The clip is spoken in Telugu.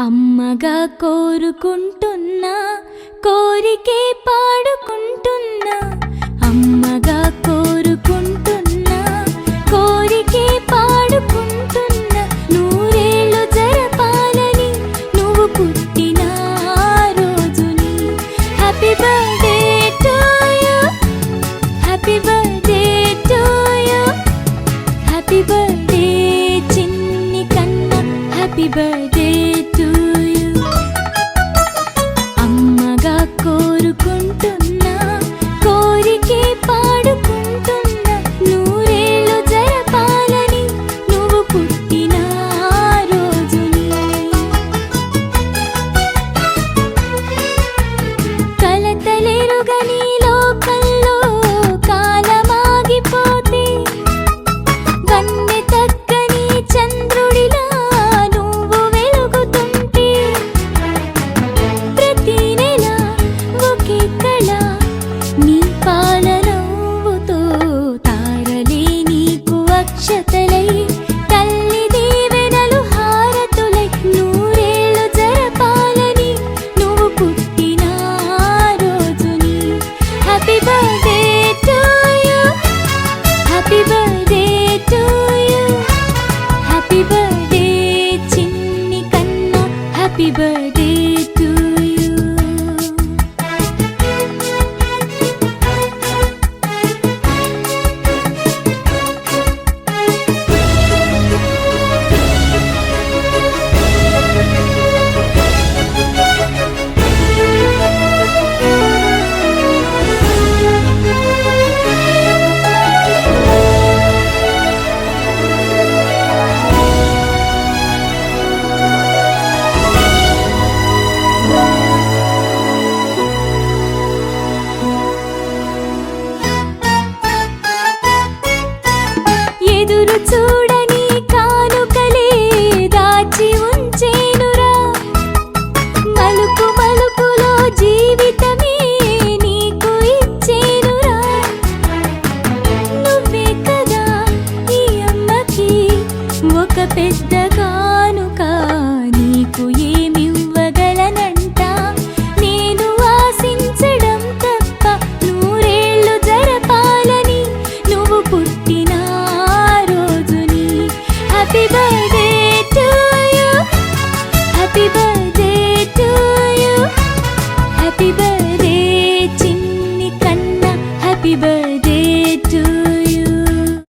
అమ్మగా కోరుకుంటున్నా కోరికే పాడుకుంటున్నా అమ్మగా కోరుకుంటున్నా కోరికే పాడుకుంటున్నా నూరేళ్ళు జరపాలని నువ్వు పుట్టిన రోజుని happy birthday to you happy birthday to you happy birthday చిన్ని కన్నా హ్యాపీ బర్త్డే టు యు అమ్మగా కోరుకుంటున్నా కోరికే పాడుకుంటున్నా నూరేళ్ళు జరపాలని నువ్వు పుట్టిన రోజుని కలతలెరుగని లోకంలో కాలమాగిపోతే వన్నె తగ్గని చంద్రుడిలా నువ్వు వెలుగుతుంటే ప్రతి నెల ఒకే కళ నీ పాల నవ్వుతో తారలే నీకు అక్షతలై తల్లి దీవెనలు హారతులై నూరేళ్ళు జరపాలని నువ్వు పుట్టిన రోజుని happy birthday to you happy birthday to you happy birthday చిన్ని కన్నా హ్యాపీ బర్త్డే టు యు ఎదురు చూడని కానుకలే దాచి ఉంచేనురా మలుపు మలుపులో జీవితమే నీకు ఇచ్చేనురా నువ్వే కదా ఈ అమ్మకి ఒక పెద్ద